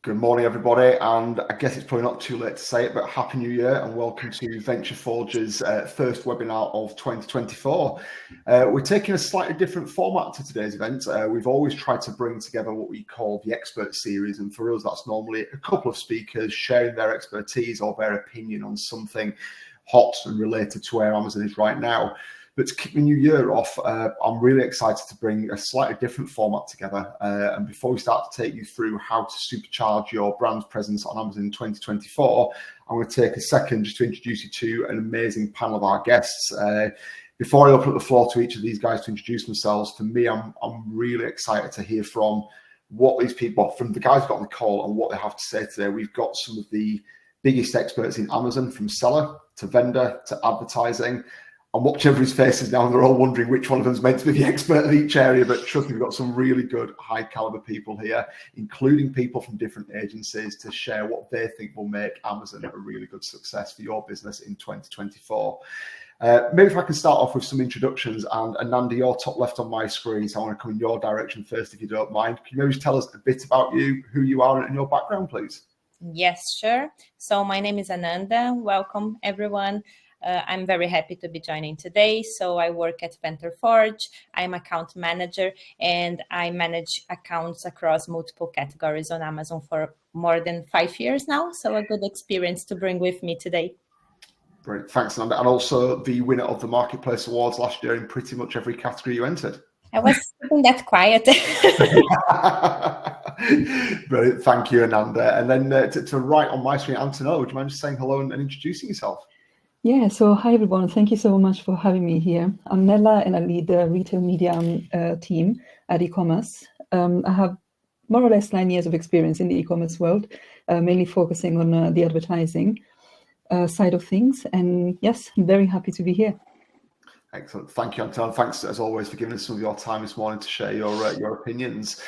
Good morning, everybody, and I guess it's probably not too late to say it, but Happy New Year and welcome to Venture Forge's first webinar of 2024. We're taking a slightly different format to today's event. We've always tried to bring together what we call the expert series, and for us that's normally a couple of speakers sharing their expertise or their opinion on something hot and related to where Amazon is right now. But to kick the new year off, I'm really excited to bring a slightly different format together. And before we start to take you through how to supercharge your brand's presence on Amazon in 2024, I'm going to take a second just to introduce you to an amazing panel of our guests. Before I open up the floor to each of these guys to introduce themselves, for me, I'm really excited to hear from what these people, from the guys who got on the call and what they have to say today. We've got some of the biggest experts in Amazon, from seller to vendor to advertising. I'm watching everybody's faces now and they're all wondering which one of them is meant to be the expert in each area, but trust me, we've got some really good high caliber people here, including people from different agencies, to share what they think will make Amazon a really good success for your business in 2024. Maybe if I can start off with some introductions, and Ananda, you're top left on my screen, so I want to come in your direction first if you don't mind. Can you maybe just tell us a bit about you, who you are and your background, please? Yes, sure. So my name is Ananda. Welcome, everyone. I'm very happy to be joining today. So I work at Venture Forge. I'm account manager and I manage accounts across multiple categories on Amazon for more than 5 years now. So a good experience to bring with me today. Great, thanks, Ananda. And also the winner of the Marketplace Awards last year in pretty much every category you entered. I was keeping that quiet. Brilliant, thank you, Ananda. And then to right on my screen, Antonella, would you mind just saying hello and introducing yourself? Yeah, so hi everyone. Thank you so much for having me here. I'm Nella and I lead the retail media team at Ecommerce. I have more or less 9 years of experience in the e-commerce world, mainly focusing on the advertising side of things. And yes, I'm very happy to be here. Excellent. Thank you, Antonella. Thanks as always for giving us some of your time this morning to share your opinions.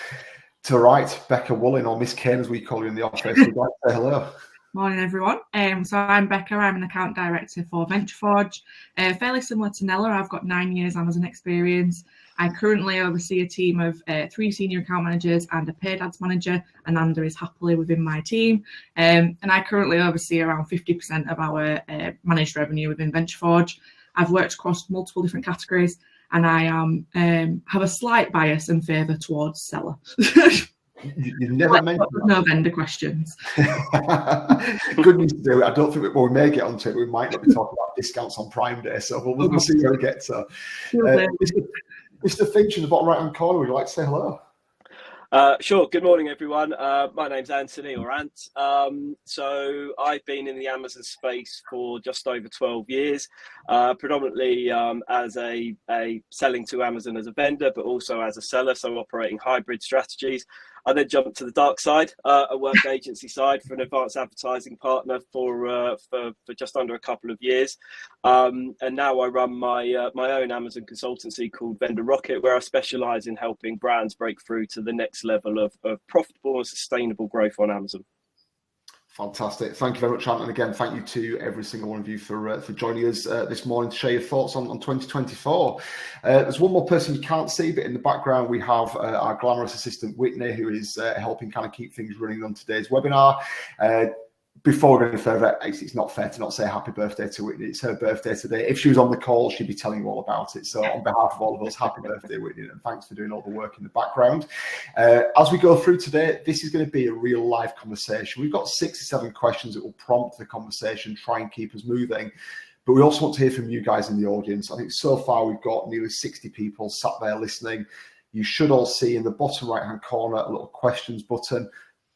To the right, Becca Woollin, or Miss Kane as we call you in the office. We'd like to say hello. Morning, everyone. So I'm Becca. I'm an account director for Venture Forge. Fairly similar to Nella, I've got 9 years Amazon experience. I currently oversee a team of 3 senior account managers and a paid ads manager. Ananda is happily within my team. And I currently oversee around 50% of our managed revenue within Venture Forge. I've worked across multiple different categories and I have a slight bias and favour towards seller. You've never mentioned that. No vendor questions. Good news to do. I don't think we may get onto it. We might not be talking about discounts on Prime Day, so we'll see where we get to. Mr. Finch in the bottom right-hand corner, would you like to say hello? Sure. Good morning, everyone. My name's Anthony, or Ant. So I've been in the Amazon space for just over 12 years, predominantly as a selling to Amazon as a vendor, but also as a seller, so operating hybrid strategies. I then jumped to the dark side. I worked agency side for an advanced advertising partner for just under a couple of years, and now I run my own Amazon consultancy called Vendor Rocket, where I specialise in helping brands break through to the next level of profitable and sustainable growth on Amazon. Fantastic. Thank you very much, Ant. And again, thank you to every single one of you for joining us this morning to share your thoughts on 2024. There's one more person you can't see, but in the background we have our glamorous assistant, Whitney, who is helping kind of keep things running on today's webinar. Before we go any further, it's not fair to not say happy birthday to Whitney. It's her birthday today. If she was on the call, she'd be telling you all about it. So on behalf of all of us, happy birthday, Whitney, and thanks for doing all the work in the background. As we go through today, this is going to be a real live conversation. We've got 67 questions that will prompt the conversation, try and keep us moving. But we also want to hear from you guys in the audience. I think so far we've got nearly 60 people sat there listening. You should all see in the bottom right-hand corner a little questions button.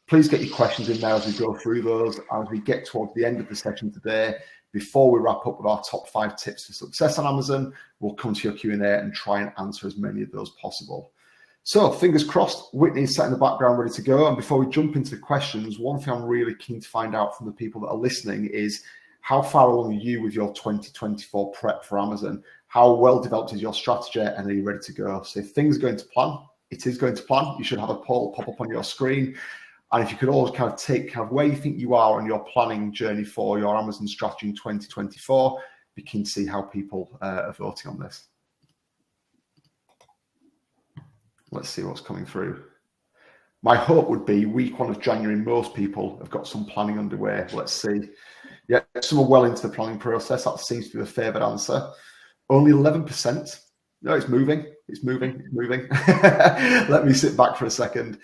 Please get your questions in there as we go through those. As we get towards the end of the session today, before we wrap up with our top 5 tips for success on Amazon, we'll come to your Q&A and try and answer as many of those possible. So fingers crossed, Whitney is sat in the background ready to go. And before we jump into the questions, one thing I'm really keen to find out from the people that are listening is how far along are you with your 2024 prep for Amazon? How well developed is your strategy and are you ready to go? So if things are going to plan, it is going to plan. You should have a poll pop up on your screen. And if you could all kind of take kind of where you think you are on your planning journey for your Amazon strategy in 2024, be keen to see how people are voting on this. Let's see what's coming through. My hope would be week 1 of January, most people have got some planning underway. Let's see. Yeah, some are well into the planning process. That seems to be the favoured answer. Only 11%. No, it's moving. It's moving. It's moving. Let me sit back for a second.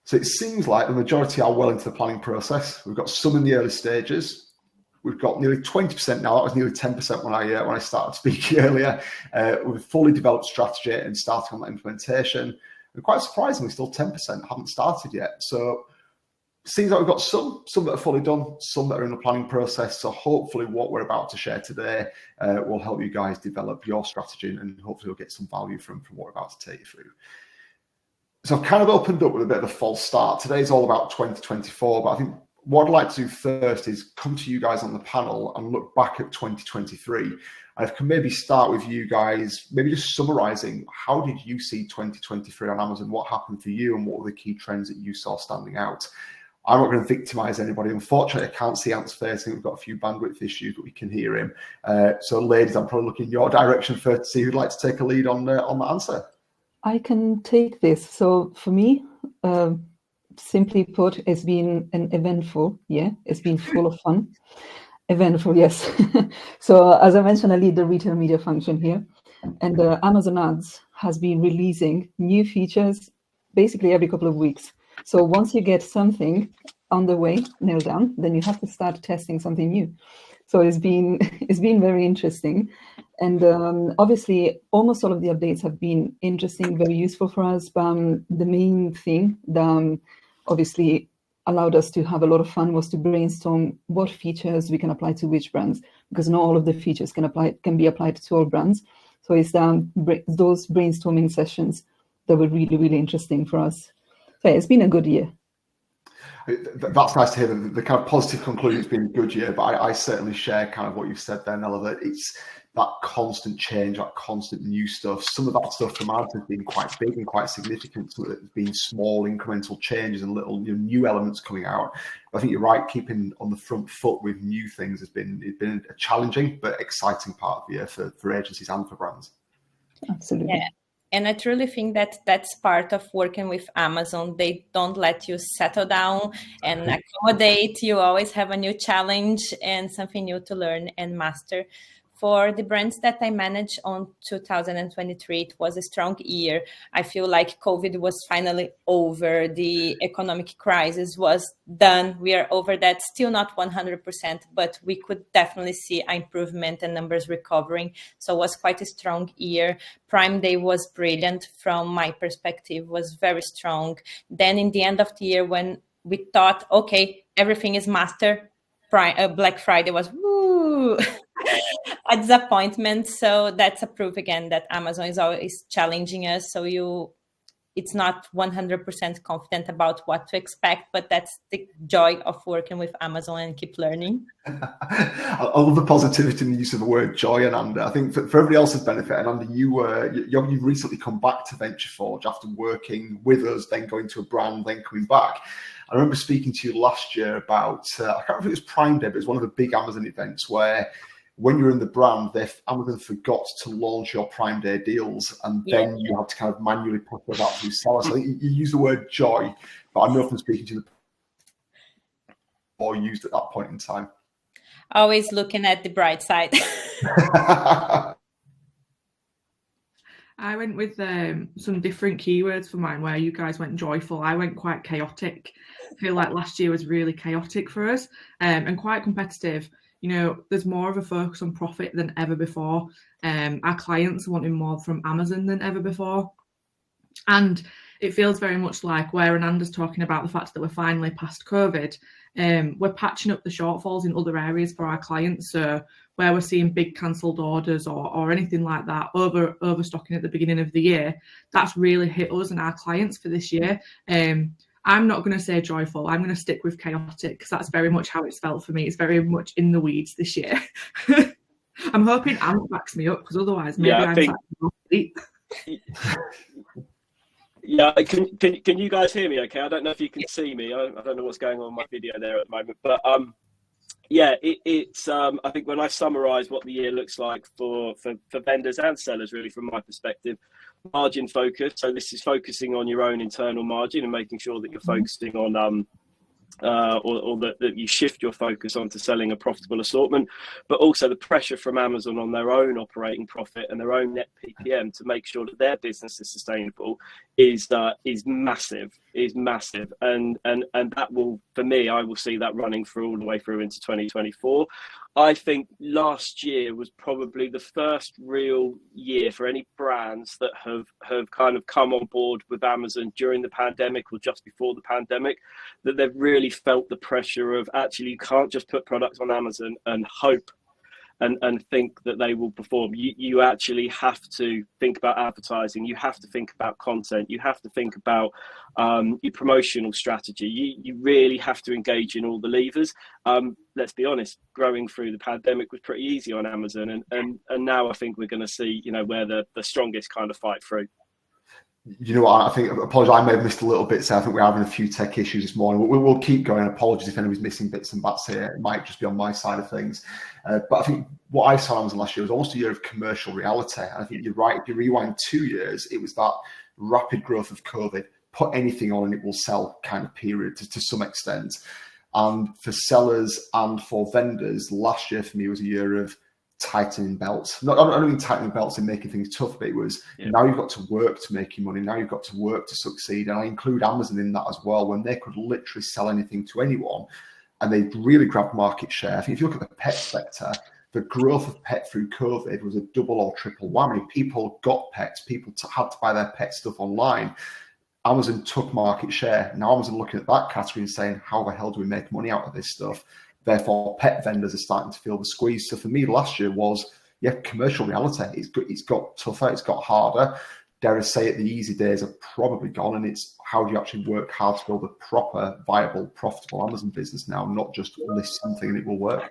So it seems like the majority are well into the planning process. We've got some in the early stages. We've got nearly 20% now. That was nearly 10% when I started speaking earlier. With a fully developed strategy and starting on that implementation. And quite surprisingly, still 10% haven't started yet. So it seems like we've got some that are fully done, some that are in the planning process. So hopefully what we're about to share today will help you guys develop your strategy, and hopefully you'll get some value from what we're about to take you through. So I've kind of opened up with a bit of a false start. Today's all about 2024, but I think what I'd like to do first is come to you guys on the panel and look back at 2023. And I can maybe start with you guys, maybe just summarizing, how did you see 2023 on Amazon? What happened for you and what were the key trends that you saw standing out? I'm not going to victimize anybody. Unfortunately, I can't see Ant's face. I think we've got a few bandwidth issues, but we can hear him. So ladies, I'm probably looking your direction first to see who'd like to take a lead on the answer. I can take this. So for me, simply put, it's been an eventful year. It's been full of fun. Eventful, yes. So as I mentioned, I lead the retail media function here, and Amazon Ads has been releasing new features basically every couple of weeks. So once you get something on the way, nailed down, then you have to start testing something new. So it's been very interesting. And obviously, almost all of the updates have been interesting, very useful for us. But the main thing that obviously allowed us to have a lot of fun was to brainstorm what features we can apply to which brands, because not all of the features can be applied to all brands. So it's those brainstorming sessions that were really, really interesting for us. So it's been a good year. That's nice to hear. The kind of positive conclusion, it's been a good year, but I certainly share kind of what you've said there, Nella, that it's that constant change, that constant new stuff. Some of that stuff from Ant has been quite big and quite significant. Some of it has been small incremental changes and little new elements coming out. But I think you're right, keeping on the front foot with new things has been a challenging but exciting part of the year for agencies and for brands. Absolutely. Yeah. And I truly think that that's part of working with Amazon. They don't let you settle down and accommodate. You always have a new challenge and something new to learn and master. For the brands that I managed on 2023, it was a strong year. I feel like COVID was finally over. The economic crisis was done. We are over that. Still not 100%, but we could definitely see improvement and numbers recovering. So it was quite a strong year. Prime Day was brilliant from my perspective, was very strong. Then in the end of the year, when we thought, okay, everything is mastered, Black Friday was woo. A disappointment. So that's a proof again that Amazon is always challenging us. So it's not 100% confident about what to expect, but that's the joy of working with Amazon and keep learning. I love the positivity in the use of the word joy, Ananda. I think for everybody else's benefit, Ananda, you've recently come back to Venture Forge after working with us, then going to a brand, then coming back. I remember speaking to you last year about, I can't remember if it was Prime Day, but it was one of the big Amazon events where when you're in the brand, Amazon forgot to launch your Prime Day deals, and then you had to kind of manually put those out to sellers. So I think you use the word joy, but I know from speaking to or used at that point in time. Always looking at the bright side. I went with some different keywords for mine where you guys went joyful. I went quite chaotic. I feel like last year was really chaotic for us and quite competitive. You know, there's more of a focus on profit than ever before. Our clients are wanting more from Amazon than ever before. And it feels very much like where Ananda's talking about the fact that we're finally past COVID, we're patching up the shortfalls in other areas for our clients. So where we're seeing big cancelled orders or anything like that, overstocking at the beginning of the year, that's really hit us and our clients for this year. I'm not going to say joyful. I'm going to stick with chaotic because that's very much how it's felt for me. It's very much in the weeds this year. I'm hoping Ant backs me up because otherwise maybe I'm sleep. Yeah, can you guys hear me okay? I don't know if you can see me. I don't know what's going on in my video there at the moment. But it's I think when I summarise what the year looks like for vendors and sellers, really, from my perspective, margin focused. So this is focusing on your own internal margin and making sure that you're focusing on or that you shift your focus onto selling a profitable assortment, but also the pressure from Amazon on their own operating profit and their own net PPM to make sure that their business is sustainable is massive, and that will, for me, I will see that running through all the way through into 2024. I think last year was probably the first real year for any brands that have kind of come on board with Amazon during the pandemic or just before the pandemic, that they've really felt the pressure of, actually, you can't just put products on Amazon and hope and think that they will perform. You actually have to think about advertising. You have to think about content. You have to think about your promotional strategy. You really have to engage in all the levers. Let's be honest, growing through the pandemic was pretty easy on Amazon, and now I think we're going to see, where the strongest kind of fight through. You know what, I think, apologies, I may have missed a little bit, so I think we're having a few tech issues this morning. We'll keep going. Apologies if anybody's missing bits and bats here. It might just be on my side of things. But I think what I saw on Amazon last year was almost a year of commercial reality. And I think you're right. If you rewind 2 years, it was that rapid growth of COVID. Put anything on and it will sell kind of period to some extent. And for sellers and for vendors, last year for me was a year of tightening belts. Not only tightening belts and making things tough, but it was now you've got to work to make your money. Now you've got to work to succeed. And I include Amazon in that as well, when they could literally sell anything to anyone and they really grabbed market share. I think if you look at the pet sector, the growth of pet through COVID was a double or triple whammy. People got pets. People had to buy their pet stuff online. Amazon took market share. Now Amazon looking at that category and saying, how the hell do we make money out of this stuff? Therefore, pet vendors are starting to feel the squeeze. So for me, last year was, commercial reality. It's got tougher, it's got harder. Dare I say it, the easy days are probably gone, and it's how do you actually work hard to build a proper, viable, profitable Amazon business now, not just list something and it will work.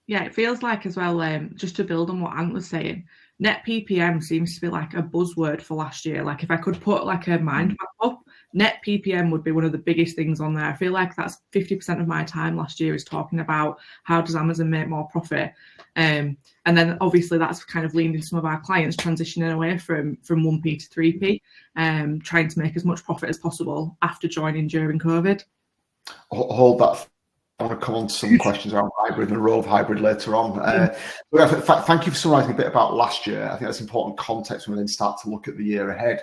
Yeah, it feels like as well, just to build on what Ant was saying, net PPM seems to be like a buzzword for last year. Like if I could put like a mind map up, net PPM would be one of the biggest things on there. I feel like that's 50% of my time last year is talking about how does Amazon make more profit. And then obviously that's kind of leaned into some of our clients transitioning away from 1p to 3p, trying to make as much profit as possible after joining during COVID. Hold that. I want to come on to some questions around hybrid and the role of hybrid later on. Thank you for summarising a bit about last year. I think that's important context when we then start to look at the year ahead.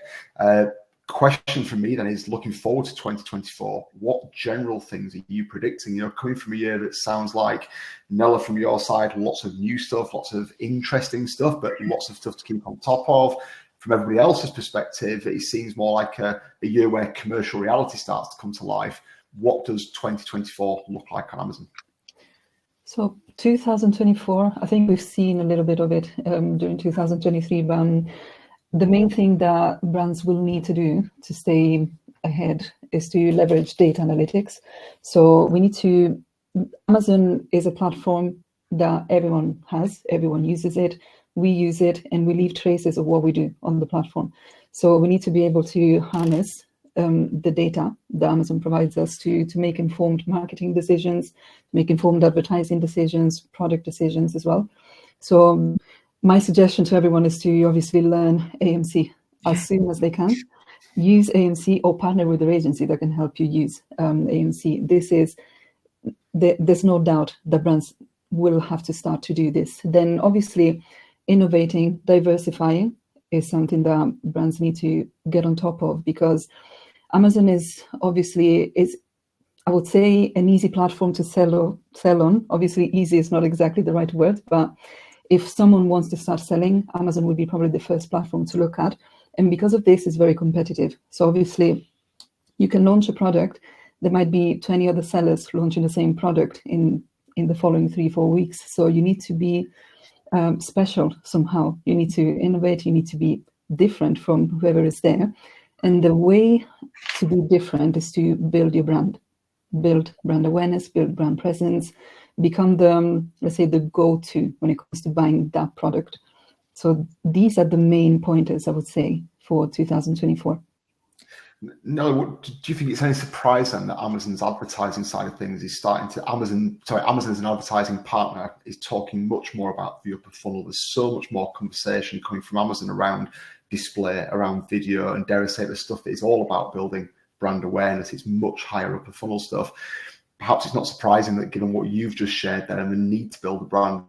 Question from me then is, looking forward to 2024, what general things are you predicting? Coming from a year that sounds like, Nella, from your side, lots of new stuff, lots of interesting stuff, but lots of stuff to keep on top of. From everybody else's perspective, it seems more like a year where commercial reality starts to come to life. What does 2024 look like on Amazon? So 2024, I think we've seen a little bit of it during 2023, but the main thing that brands will need to do to stay ahead is to leverage data analytics. So Amazon is a platform that everyone has, everyone uses it, we use it, and we leave traces of what we do on the platform. So we need to be able to harness the data that Amazon provides us to make informed marketing decisions, make informed advertising decisions, product decisions as well. So my suggestion to everyone is to obviously learn AMC as soon as they can. Use AMC or partner with their agency that can help you use AMC. There's no doubt that brands will have to start to do this. Then obviously innovating, diversifying is something that brands need to get on top of, because Amazon is I would say, an easy platform to sell on. Obviously, easy is not exactly the right word, but if someone wants to start selling, Amazon would be probably the first platform to look at. And because of this, it's very competitive. So obviously, you can launch a product. There might be 20 other sellers launching the same product in the following 3-4 weeks. So you need to be special somehow. You need to innovate. You need to be different from whoever is there. And the way to be different is to build your brand, build brand awareness, build brand presence, become the go-to when it comes to buying that product. So these are the main pointers, I would say, for 2024. No, do you think it's any surprise then that Amazon's advertising side of things is Amazon as an advertising partner is talking much more about the upper funnel? There's so much more conversation coming from Amazon around display, around video, and dare I say the stuff that is all about building brand awareness. It's much higher up the funnel stuff. Perhaps it's not surprising that given what you've just shared there and the need to build a brand,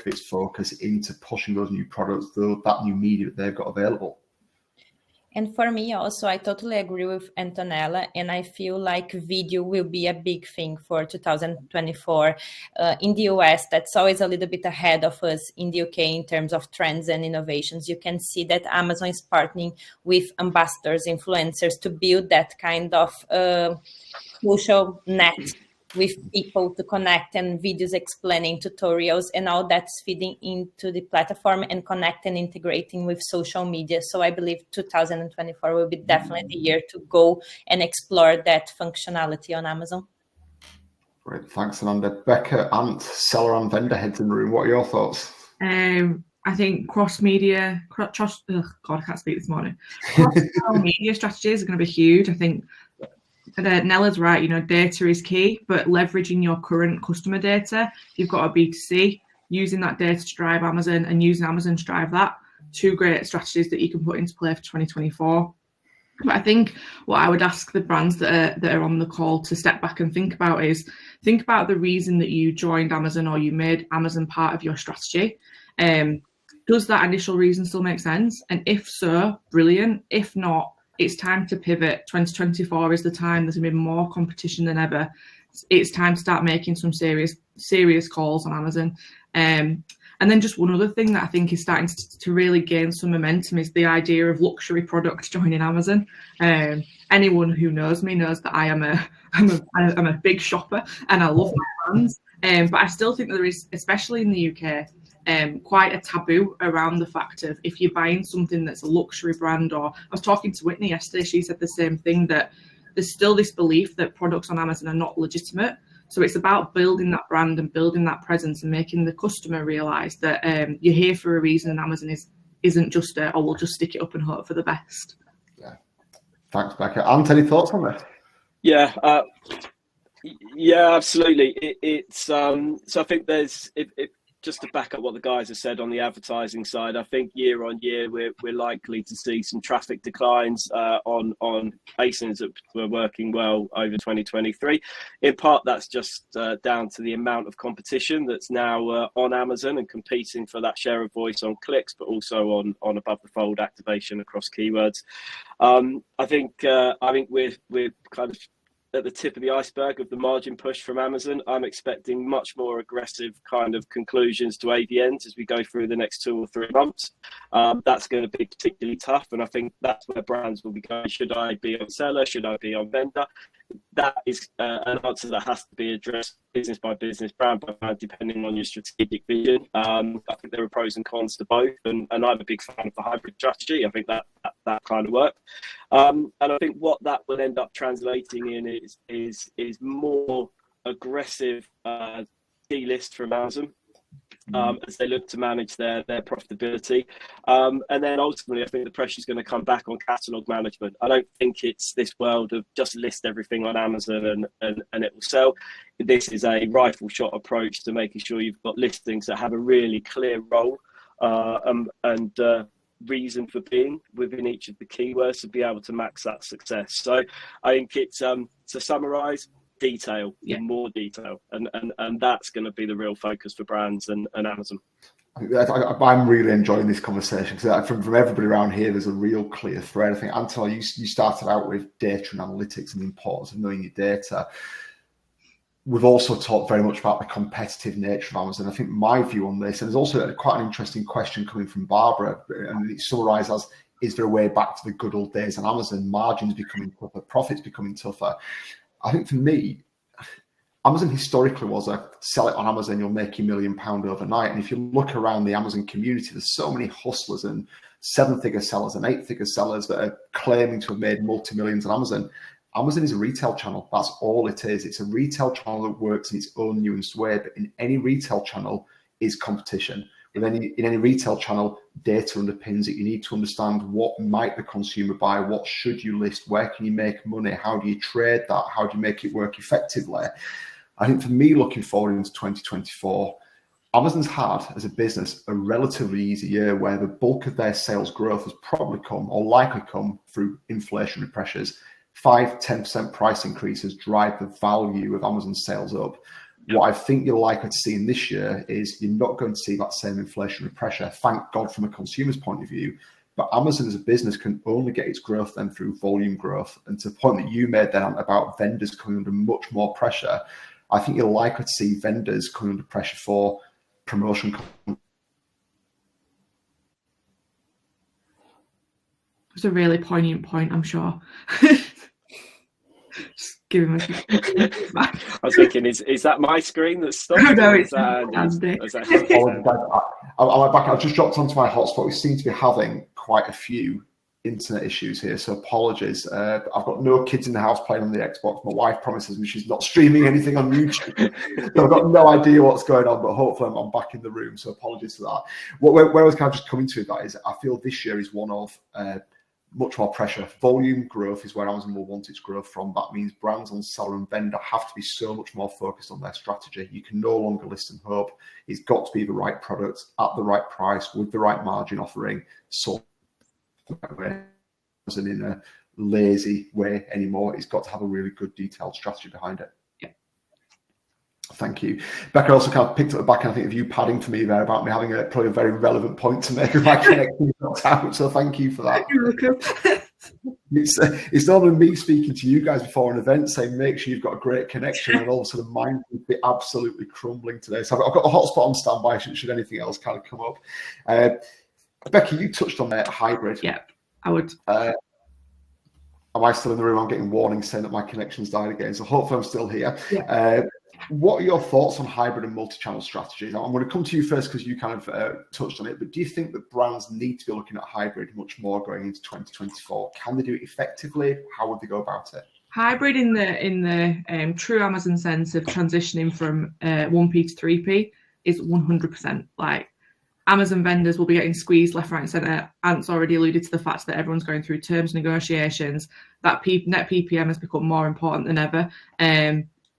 its focus into pushing those new products, that new media that they've got available. And for me also, I totally agree with Antonella, and I feel like video will be a big thing for 2024. In the US, that's always a little bit ahead of us in the UK in terms of trends and innovations. You can see that Amazon is partnering with ambassadors, influencers to build that kind of social net with people to connect, and videos explaining, tutorials, and all that's feeding into the platform and connect and integrating with social media. So I believe 2024 will be definitely the year to go and explore that functionality on Amazon. Great, thanks, Ananda. Becca, Ant, seller and vendor heads in the room, what are your thoughts? I think cross-media, God, I can't speak this morning. Cross-channel media strategies are going to be huge. I think Nella's right, data is key, but leveraging your current customer data, you've got a B2C, using that data to drive Amazon and using Amazon to drive that. Two great strategies that you can put into play for 2024. But I think what I would ask the brands that are on the call to step back and think about is, think about the reason that you joined Amazon or you made Amazon part of your strategy. Does that initial reason still make sense? And if so, brilliant. If not, it's time to pivot. 2024 is the time. There's going to be more competition than ever. It's time to start making some serious calls on Amazon. And then just one other thing that I think is starting to really gain some momentum is the idea of luxury products joining Amazon. Anyone who knows me knows that I'm a big shopper and I love my brands. But I still think that there is, especially in the UK, quite a taboo around the fact of if you're buying something that's a luxury brand, or I was talking to Whitney yesterday, she said the same thing, that there's still this belief that products on Amazon are not legitimate. So it's about building that brand and building that presence and making the customer realise that you're here for a reason, and Amazon isn't just we'll just stick it up and hope for the best. Yeah, thanks, Becca. Ant, any thoughts on this? Yeah, absolutely. So I think there's just to back up what the guys have said on the advertising side, I think year on year we're likely to see some traffic declines on basins that were working well over 2023. In part, that's just down to the amount of competition that's now on Amazon and competing for that share of voice on clicks, but also on above the fold activation across keywords. I think we're kind of at the tip of the iceberg of the margin push from Amazon. I'm expecting much more aggressive kind of conclusions to AVNs as we go through the next 2 or 3 months. That's going to be particularly tough, and I think that's where brands will be going. Should I be on seller? Should I be on vendor? That is an answer that has to be addressed business by business, brand by brand, depending on your strategic vision. I think there are pros and cons to both, and I'm a big fan of the hybrid strategy. I think that kind of works. And I think what that will end up translating in is more aggressive delist from Amazon as they look to manage their profitability. And then ultimately, I think the pressure is going to come back on catalogue management. I don't think it's this world of just list everything on Amazon and it will sell. This is a rifle shot approach to making sure you've got listings that have a really clear role and reason for being within each of the keywords to be able to max that success. So I think it's to summarize, detail, more detail, and that's going to be the real focus for brands and Amazon. I'm really enjoying this conversation because from everybody around here, there's a real clear thread. I think, Antonella, you started out with data and analytics and the importance of knowing your data. We've also talked very much about the competitive nature of Amazon. I think my view on this, and there's also quite an interesting question coming from Barbara, and it's summarised as, is there a way back to the good old days on Amazon, margins becoming tougher, profits becoming tougher? I think for me, Amazon historically was a sell it on Amazon, you'll make £1 million overnight. And if you look around the Amazon community, there's so many hustlers and 7-figure sellers and 8-figure sellers that are claiming to have made multi-millions on Amazon. Amazon is a retail channel. That's all it is. It's a retail channel that works in its own nuanced way. But in any retail channel is competition. In any retail channel, data underpins it. You need to understand what might the consumer buy, what should you list, where can you make money, how do you trade that, how do you make it work effectively. I think for me, looking forward into 2024, Amazon's had, as a business, a relatively easy year where the bulk of their sales growth has probably come, or likely come, through inflationary pressures. 5-10% price increases drive the value of Amazon's sales up. What I think you're likely to see in this year is you're not going to see that same inflationary pressure, thank God, from a consumer's point of view. But Amazon as a business can only get its growth then through volume growth. And to the point that you made then about vendors coming under much more pressure, I think you're likely to see vendors coming under pressure for promotion. It's a really poignant point, I'm sure. Just give him I was thinking, is that my screen that's stopped? No, it's Andy. I just dropped onto my hotspot. We seem to be having quite a few internet issues here, so apologies. I've got no kids in the house playing on the Xbox. My wife promises me she's not streaming anything on YouTube, so I've got no idea what's going on, but hopefully I'm back in the room, so apologies for that. Where I was kind of just coming to that is I feel this year is one of much more pressure. Volume growth is where Amazon will want its growth from. That means brands on seller and vendor have to be so much more focused on their strategy. You can no longer list and hope. It's got to be the right product at the right price with the right margin offering. So in a lazy way anymore. It's got to have a really good detailed strategy behind it. Yeah. Thank you. Becca also kind of picked up the back, I think, of you padding for me there about me having probably a very relevant point to make with my connection not out. So thank you for that. You're welcome. It's normally me speaking to you guys before an event saying make sure you've got a great connection, and all of a sudden mine would be absolutely crumbling today. So I've got a hotspot on standby should anything else kind of come up. Becca, you touched on hybrid. Yeah, I would. Am I still in the room? I'm getting warnings saying that my connection's died again. So hopefully I'm still here. Yeah. What are your thoughts on hybrid and multi-channel strategies? I'm going to come to you first because you kind of touched on it, but do you think that brands need to be looking at hybrid much more going into 2024? Can they do it effectively? How would they go about it? Hybrid in the true Amazon sense of transitioning from 1P to 3P is 100%. Like, Amazon vendors will be getting squeezed left, right, and centre. Ant's already alluded to the fact that everyone's going through terms negotiations. That net PPM has become more important than ever.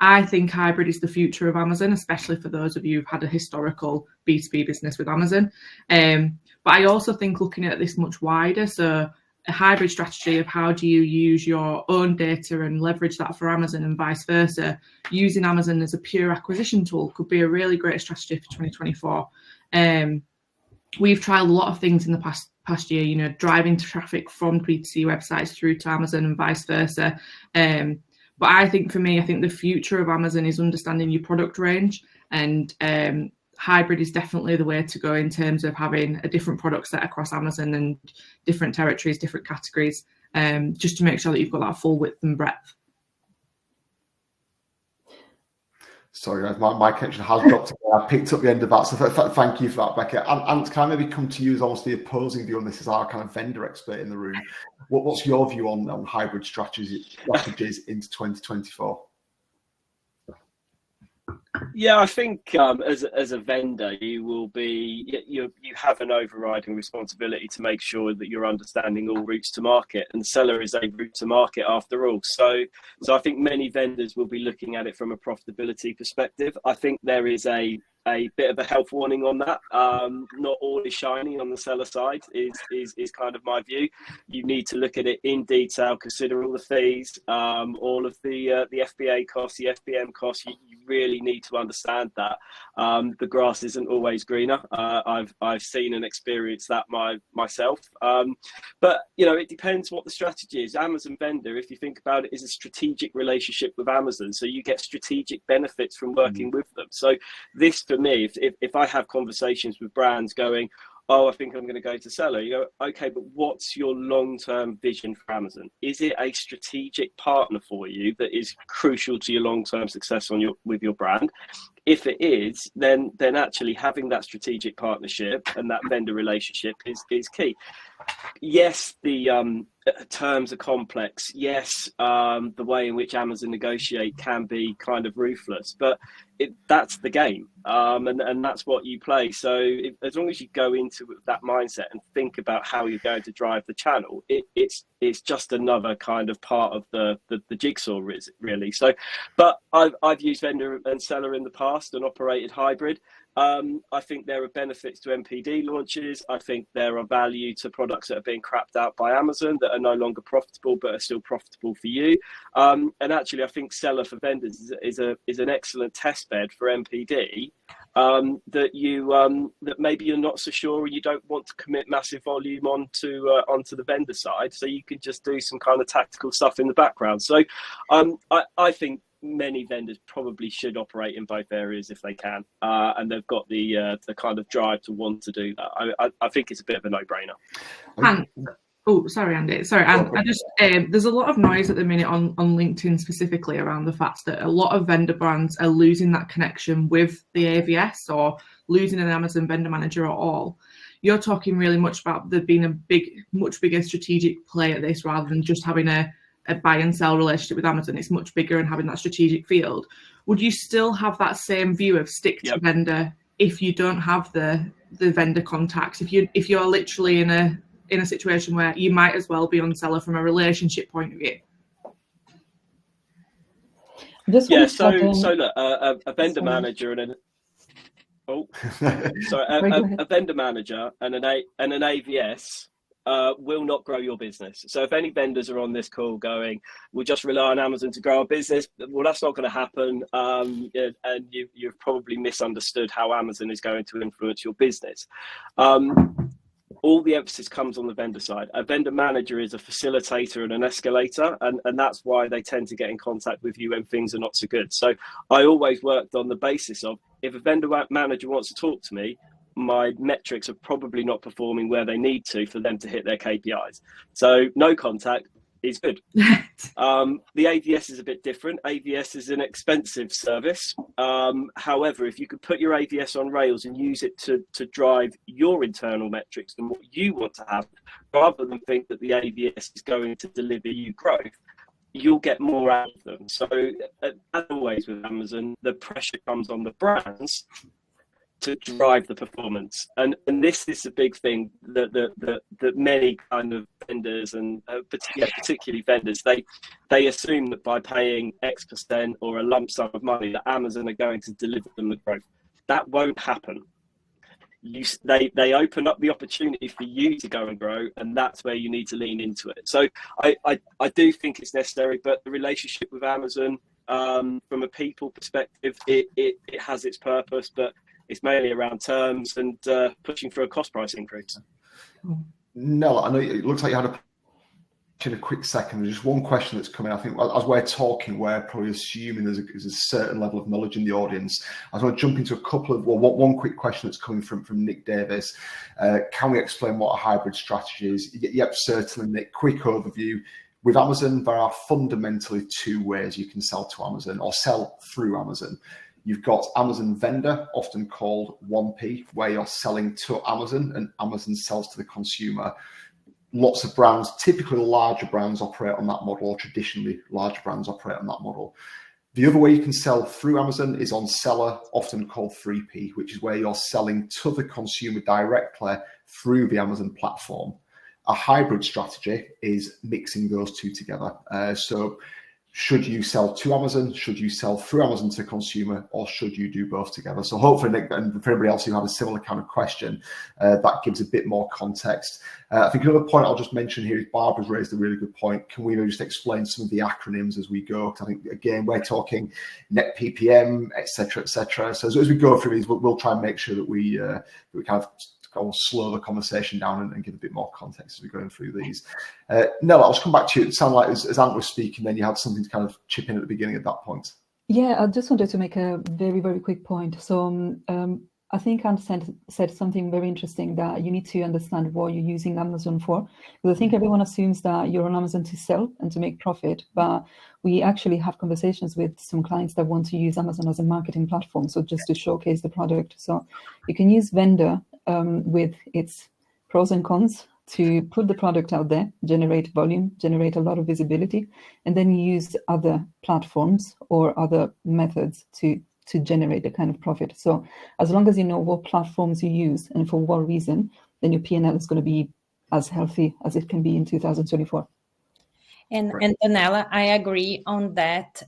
I think hybrid is the future of Amazon, especially for those of you who've had a historical B2B business with Amazon. But I also think looking at this much wider, so a hybrid strategy of how do you use your own data and leverage that for Amazon and vice versa, using Amazon as a pure acquisition tool could be a really great strategy for 2024. We've trialed a lot of things in the past year, you know, driving traffic from B2C websites through to Amazon and vice versa. But I think for me, I think the future of Amazon is understanding your product range, and hybrid is definitely the way to go in terms of having a different product set across Amazon and different territories, different categories, just to make sure that you've got that full width and breadth. Sorry, guys, my connection has dropped. I picked up the end of that, so thank you for that, Becca. And can I maybe come to you as almost the opposing view on this as our kind of vendor expert in the room? What's your view on hybrid strategies into 2024? Yeah, I think as a vendor, you have an overriding responsibility to make sure that you're understanding all routes to market, and seller is a route to market after all. So I think many vendors will be looking at it from a profitability perspective. I think there is a bit of a health warning on that. Not all is shiny on the seller side is kind of my view. You need to look at it in detail, consider all the fees, all of the FBA costs, the FBM costs. You really need to understand that the grass isn't always greener. I've seen and experienced that myself. But you know, it depends what the strategy is. Amazon vendor, if you think about it, is a strategic relationship with Amazon, so you get strategic benefits from working with them. So this, for me, if I have conversations with brands going, oh, I think I'm going to go to seller, you go, okay, but what's your long-term vision for Amazon? Is it a strategic partner for you that is crucial to your long-term success with your brand? If it is, then actually having that strategic partnership and that vendor relationship is key. Yes, the terms are complex. Yes, the way in which Amazon negotiate can be kind of ruthless, but that's the game, and that's what you play. So as long as you go into that mindset and think about how you're going to drive the channel, it's just another kind of part of the jigsaw, really. So, but I've used vendor and seller in the past and operated hybrid. I think there are benefits to MPD launches. I think there are value to products that are being crapped out by Amazon that are no longer profitable but are still profitable for you. And actually, I think Seller for Vendors is an excellent test bed for MPD. That maybe you're not so sure, and you don't want to commit massive volume onto the vendor side, so you can just do some kind of tactical stuff in the background. So I think many vendors probably should operate in both areas if they can, and they've got the kind of drive to want to do that. I think it's a bit of a no-brainer. And oh, sorry, Andy. Sorry, and I just there's a lot of noise at the minute on LinkedIn specifically around the fact that a lot of vendor brands are losing that connection with the AVS or losing an Amazon vendor manager at all. You're talking really much about there being a much bigger strategic play at this rather than just having a buy and sell relationship with Amazon. It's much bigger and having that strategic field. Would you still have that same view of stick to vendor if you don't have the vendor contacts? If you're literally in a situation where you might as well be on seller from a relationship point of view? So look, a vendor manager and a vendor manager and an AVS will not grow your business. So if any vendors are on this call going, we'll just rely on Amazon to grow our business, well, that's not going to happen. And you've probably misunderstood how Amazon is going to influence your business. All the emphasis comes on the vendor side. A vendor manager is a facilitator and an escalator, and that's why they tend to get in contact with you when things are not so good. So I always worked on the basis of, if a vendor manager wants to talk to me, my metrics are probably not performing where they need to for them to hit their KPIs. So no contact is good. The AVS is a bit different. AVS is an expensive service. However, if you could put your AVS on rails and use it to drive your internal metrics and what you want to have, rather than think that the AVS is going to deliver you growth, you'll get more out of them. So as always with Amazon, the pressure comes on the brands to drive the performance, and this is a big thing that many kind of vendors and particularly vendors, they assume that by paying X% or a lump sum of money that Amazon are going to deliver them the growth. That won't happen. They open up the opportunity for you to go and grow, and that's where you need to lean into it. So I do think it's necessary, but the relationship with Amazon, from a people perspective, it has its purpose, but it's mainly around terms and pushing for a cost price increase. No, I know it looks like you had in a quick second. There's just one question that's coming. I think as we're talking, we're probably assuming there's a certain level of knowledge in the audience. I was going to jump into a couple of, one quick question that's coming from Nick Davis. Can we explain what a hybrid strategy is? Yep, certainly, Nick. Quick overview. With Amazon, there are fundamentally two ways you can sell to Amazon or sell through Amazon. You've got Amazon vendor, often called 1P, where you're selling to Amazon and Amazon sells to the consumer. Lots of brands, typically larger brands, operate on that model, or traditionally larger brands operate on that model. The other way you can sell through Amazon is on seller, often called 3P, which is where you're selling to the consumer directly through the Amazon platform. A hybrid strategy is mixing those two together. So should you sell to Amazon? Should you sell through Amazon to consumer, or should you do both together? So hopefully, Nick, and for everybody else who had a similar kind of question, that gives a bit more context. I think another point I'll just mention here is Barbara's raised a really good point. Can we maybe just explain some of the acronyms as we go? Because I think, again, we're talking net PPM, et cetera, et cetera. So as we go through these, we'll try and make sure that we kind of slow the conversation down and give a bit more context as we're going through these. No, I'll just come back to you. It sounded like as Ant was speaking, then you had something to kind of chip in at the beginning at that point. Yeah, I just wanted to make a very, very quick point. So I think Ant said something very interesting, that you need to understand what you're using Amazon for. Because I think everyone assumes that you're on Amazon to sell and to make profit, but we actually have conversations with some clients that want to use Amazon as a marketing platform, so just to showcase the product. So you can use vendor with its pros and cons to put the product out there, generate volume, generate a lot of visibility, and then use other platforms or other methods to generate the kind of profit. So as long as you know what platforms you use and for what reason, then your P&L is going to be as healthy as it can be in 2024. And Antonella, I agree on that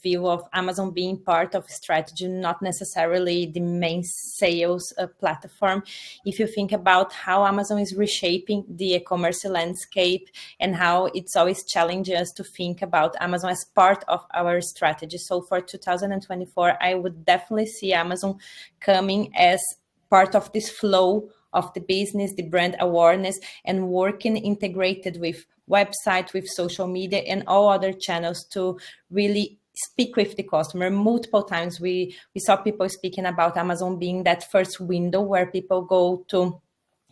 view of Amazon being part of strategy, not necessarily the main sales platform. If you think about how Amazon is reshaping the e-commerce landscape and how it's always challenging us to think about Amazon as part of our strategy. So for 2024, I would definitely see Amazon coming as part of this flow of the business, the brand awareness, and working integrated with website, with social media, and all other channels to really speak with the customer. Multiple times we saw people speaking about Amazon being that first window where people go to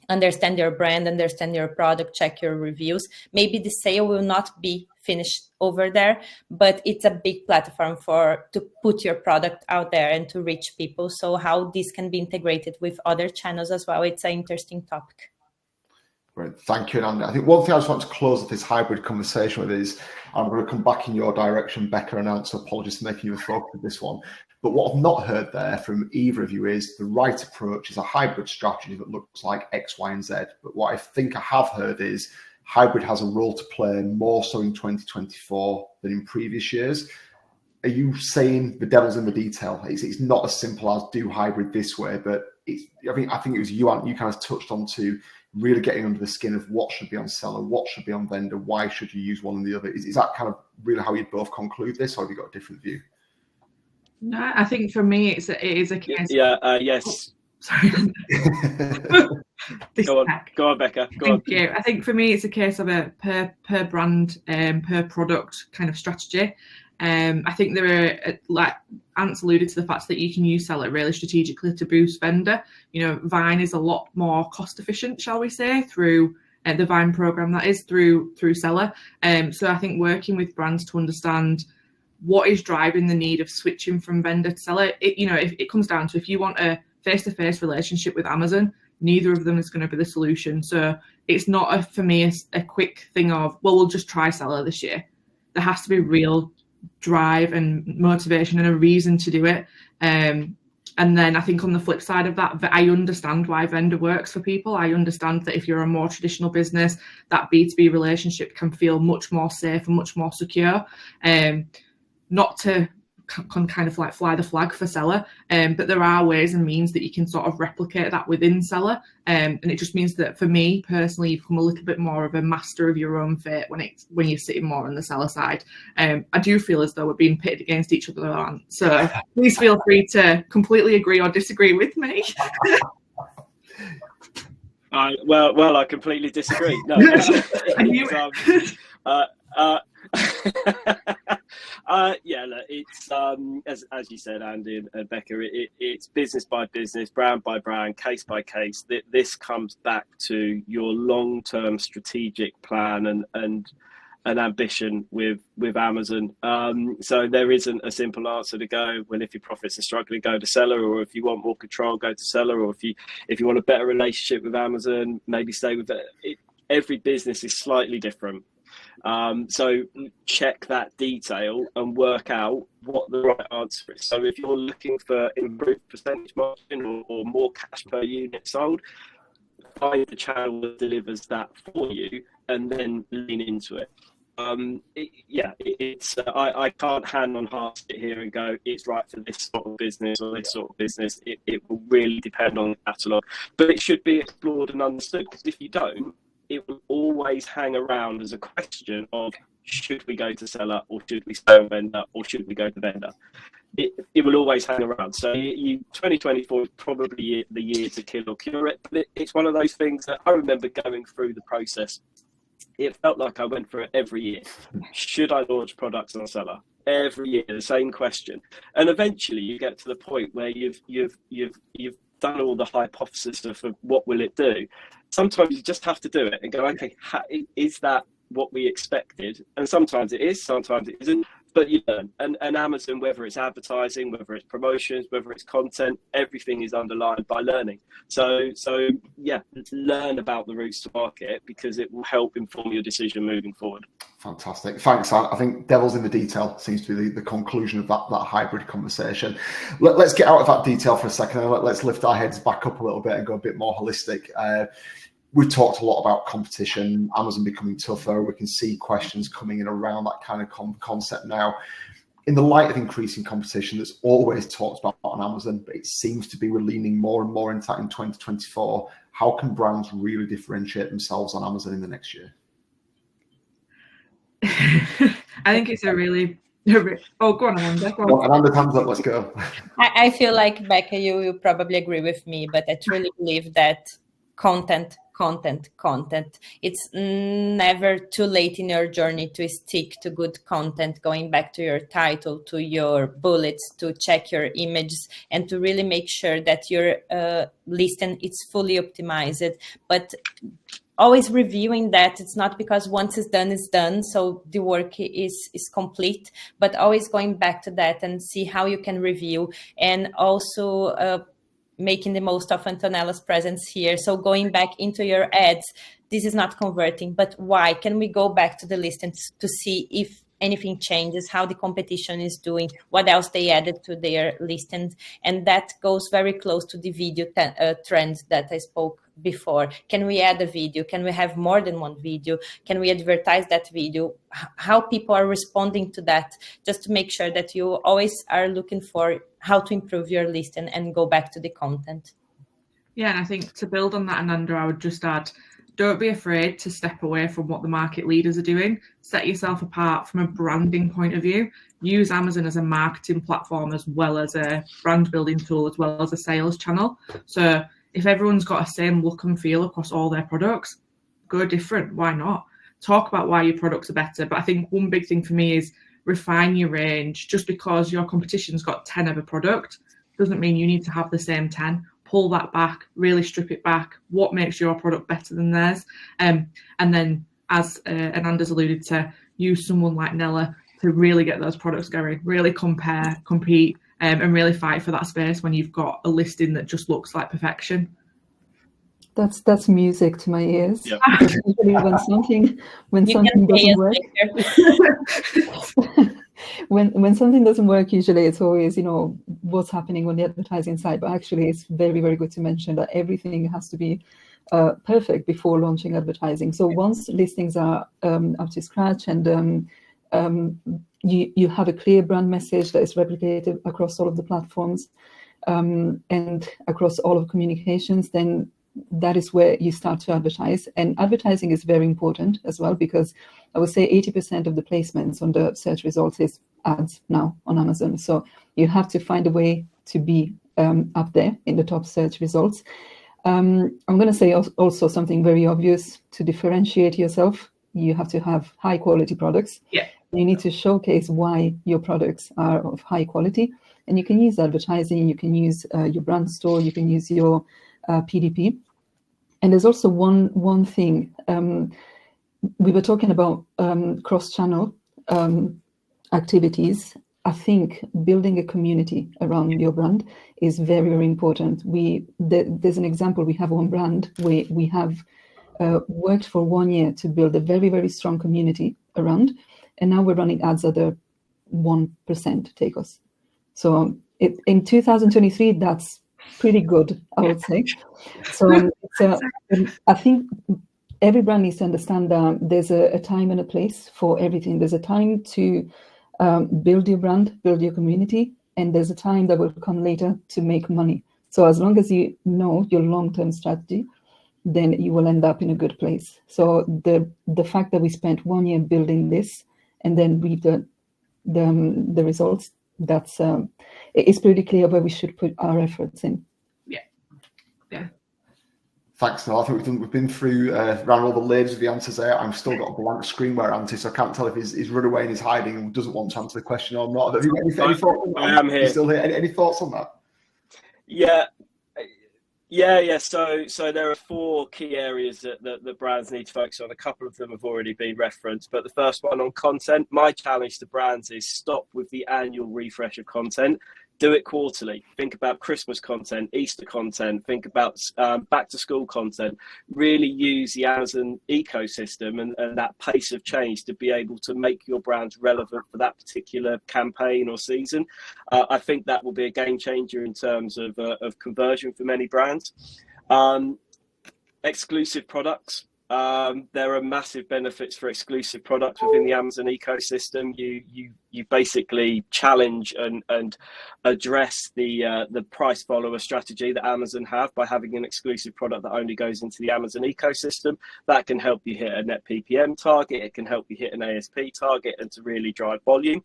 understand your brand, understand your product, check your reviews. Maybe the sale will not be finished over there, but it's a big platform to put your product out there and to reach people. So how this can be integrated with other channels as well, it's an interesting topic. Great, thank you, Ananda. I think one thing I just want to close with this hybrid conversation with is, I'm going to come back in your direction, Becca and Ananda, so apologies for making you a focus of this one. But what I've not heard there from either of you is the right approach is a hybrid strategy that looks like X, Y, and Z. But what I think I have heard is hybrid has a role to play more so in 2024 than in previous years. Are you saying the devil's in the detail? It's not as simple as do hybrid this way, but I think it was you, Ant, you kind of touched on to really getting under the skin of what should be on seller, what should be on vendor, why should you use one and the other. Is that kind of really how you both conclude this, or have you got a different view? No, I think for me it is a case. Yes. Sorry. Go on, Becca. Thank you. I think for me it's a case of a per brand, per product kind of strategy. I think there are, like Ant's alluded to the fact that you can use seller really strategically to boost vendor. You know, Vine is a lot more cost efficient, shall we say, through the Vine program, that is through seller. So I think working with brands to understand what is driving the need of switching from vendor to seller, if it comes down to, if you want a face-to-face relationship with Amazon, neither of them is going to be the solution. So it's not for me a quick thing of, well, we'll just try seller this year. There has to be real drive and motivation and a reason to do it. And then I think on the flip side of that, I understand why vendor works for people. I understand that if you're a more traditional business, that B2B relationship can feel much more safe and much more secure. Not to kind of like fly the flag for seller, but there are ways and means that you can sort of replicate that within seller, and it just means that for me personally, you become a little bit more of a master of your own fate when you're sitting more on the seller side. I do feel as though we're being pitted against each other, so please feel free to completely agree or disagree with me. Well, I completely disagree. No, look, it's as you said, Andy and Becca, it's business by business, brand by brand, case by case. This comes back to your long-term strategic plan and ambition with Amazon. So there isn't a simple answer to go, well, if your profits are struggling, go to seller, or if you want more control, go to seller, or if you want a better relationship with Amazon, maybe stay with it. Every business is slightly different. So check that detail and work out what the right answer is. So if you're looking for improved percentage margin or more cash per unit sold, find the channel that delivers that for you and then lean into it. I can't hand on heart sit here and go, it's right for this sort of business or this sort of business. It will really depend on the catalogue, but it should be explored and understood, because if you don't, it will always hang around as a question of, should we go to seller, or should we stay on vendor, or should we go to vendor? It will always hang around. So 2024 is probably the year to kill or cure it. But it's one of those things that I remember going through the process. It felt like I went through it every year. Should I launch products on seller? Every year, the same question. And eventually you get to the point where you've done all the hypothesis of what will it do. Sometimes you just have to do it and go, okay, is that what we expected? And sometimes it is, sometimes it isn't, but you learn. And Amazon, whether it's advertising, whether it's promotions, whether it's content, everything is underlined by learning. So yeah, learn about the routes to market, because it will help inform your decision moving forward. Fantastic. Thanks, Ant. I think devil's in the detail seems to be the conclusion of that hybrid conversation. Let's get out of that detail for a second and let's lift our heads back up a little bit and go a bit more holistic. we've talked a lot about competition, Amazon becoming tougher. We can see questions coming in around that kind of concept now. In the light of increasing competition that's always talked about on Amazon, but it seems to be we're leaning more and more into that in 2024. How can brands really differentiate themselves on Amazon in the next year? I think it's a really... Oh, go on, Ananda. Go on. Ananda, hands up, let's go. I feel like, Becca, you probably agree with me, but I truly believe that content. It's never too late in your journey to stick to good content, going back to your title, to your bullets, to check your images, and to really make sure that your listing is fully optimized. But always reviewing that. It's not because once it's done, so the work is complete, but always going back to that and see how you can review, and also making the most of Antonella's presence here. So going back into your ads, this is not converting, but why? Can we go back to the listings to see if anything changes, how the competition is doing, what else they added to their listings? And that goes very close to the video trends that I spoke before. Can we add a video? Can we have more than one video? Can we advertise that video? How people are responding to that, just to make sure that you always are looking for how to improve your listing and go back to the content. Yeah, and I think to build on that, Ananda, I would just add, don't be afraid to step away from what the market leaders are doing. Set yourself apart from a branding point of view. Use Amazon as a marketing platform as well as a brand building tool, as well as a sales channel. So if everyone's got a same look and feel across all their products, go different. Why not? Talk about why your products are better. But I think one big thing for me is refine your range. Just because your competition's got 10 of a product doesn't mean you need to have the same 10. Pull that back, really strip it back. What makes your product better than theirs? And then, as Ananda's alluded to, use someone like Nella to really get those products going, really compare, compete, and really fight for that space when you've got a listing that just looks like perfection. That's music to my ears. Yeah. Usually when something doesn't work, when something doesn't work, usually it's always, what's happening on the advertising side. But actually, it's very, very good to mention that everything has to be perfect before launching advertising. So once listings are up to scratch and you have a clear brand message that is replicated across all of the platforms and across all of communications, then that is where you start to advertise. And advertising is very important as well, because I would say 80% of the placements on the search results is ads now on Amazon. So you have to find a way to be up there in the top search results. I'm going to say also something very obvious. To differentiate yourself, you have to have high quality products. Yeah. You need to showcase why your products are of high quality. And you can use advertising, you can use your brand store, you can use your PDP. And there's also one thing. We were talking about cross-channel activities. I think building a community around your brand is very, very important. There's an example. We have one brand where we have worked for 1 year to build a very, very strong community around, and now we're running ads at a 1% take us. So in 2023, that's pretty good, I would say. So I think every brand needs to understand that there's a time and a place for everything. There's a time to build your brand, build your community, and there's a time that will come later to make money. So as long as you know your long-term strategy, then you will end up in a good place. So the fact that we spent 1 year building this and then reap the results, that's it's pretty clear where we should put our efforts in. Yeah. Thanks, Noel. I think we've been through around all the layers of the answers there. I've still got a blank screen where Ante, so I can't tell if he's run away and he's hiding and doesn't want to answer the question or not. Have you got any thoughts on that? I am here. You still here? Any thoughts on that? Yeah. So there are 4 key areas that brands need to focus on. A couple of them have already been referenced, but the first one on content. My challenge to brands is stop with the annual refresh of content. Do it quarterly. Think about Christmas content, Easter content, think about back to school content. Really use the Amazon ecosystem and that pace of change to be able to make your brand relevant for that particular campaign or season. I think that will be a game changer in terms of conversion for many brands. exclusive products. There are massive benefits for exclusive products within the Amazon ecosystem. You basically challenge and address the price follower strategy that Amazon have by having an exclusive product that only goes into the Amazon ecosystem. That can help you hit a net PPM target. It can help you hit an ASP target and to really drive volume.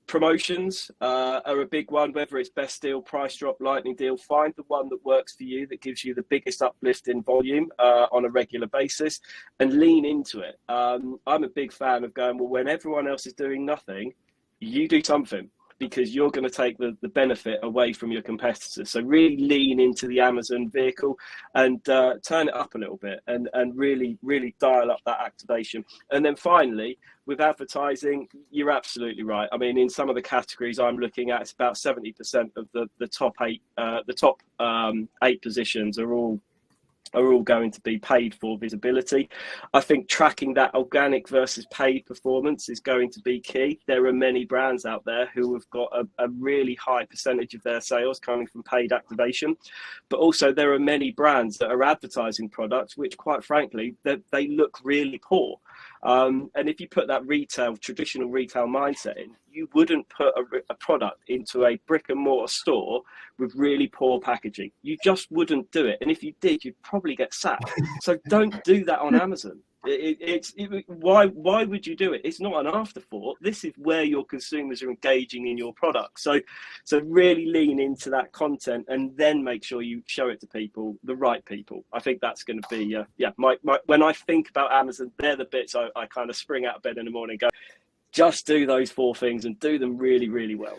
Promotions are a big one, whether it's best deal, price drop, lightning deal. Find the one that works for you, that gives you the biggest uplift in volume on a regular basis, and lean into it. I'm a big fan of going, well, when everyone else is doing nothing, you do something, because you're going to take the benefit away from your competitors. So really lean into the Amazon vehicle and turn it up a little bit and really dial up that activation. And then finally, with advertising, you're absolutely right. I mean, in some of the categories I'm looking at, it's about 70% of the top eight positions are all going to be paid for visibility. I think tracking that organic versus paid performance is going to be key. There are many brands out there who have got a really high percentage of their sales coming from paid activation, but also there are many brands that are advertising products which, quite frankly, they look really poor. And if you put that traditional retail mindset in, you wouldn't put a product into a brick and mortar store with really poor packaging. You just wouldn't do it. And if you did, you'd probably get sacked. So don't do that on Amazon. Why would you do it? It's not an afterthought. This is where your consumers are engaging in your product. So really lean into that content and then make sure you show it to people, the right people. I think that's going to be, when I think about Amazon, they're the bits I kind of spring out of bed in the morning and go, just do those 4 things and do them really, really well.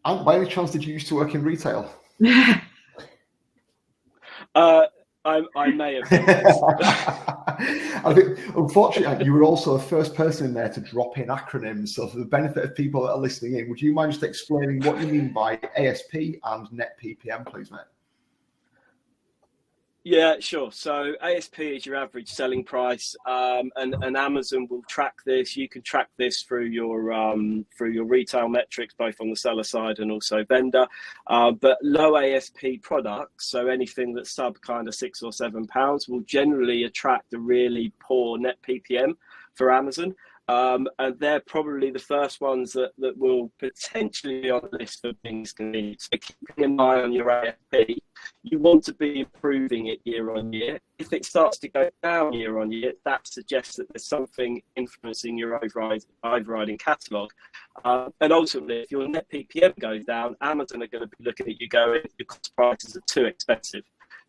And by any chance, did you used to work in retail? I may have done this. I think, unfortunately, you were also the first person in there to drop in acronyms. So for the benefit of people that are listening in, would you mind just explaining what you mean by ASP and net PPM, please, mate? Yeah, sure. So ASP is your average selling price, and Amazon will track this. You can track this through your retail metrics, both on the seller side and also vendor. But low ASP products, so anything that's sub kind of £6 or £7, will generally attract a really poor net PPM for Amazon. And they're probably the first ones that will potentially be on the list of things to need. So keeping an eye on your ASP, you want to be improving it year on year. If it starts to go down year on year, that suggests that there's something influencing your overriding catalogue. And ultimately, if your net PPM goes down, Amazon are going to be looking at you going, your cost prices are too expensive.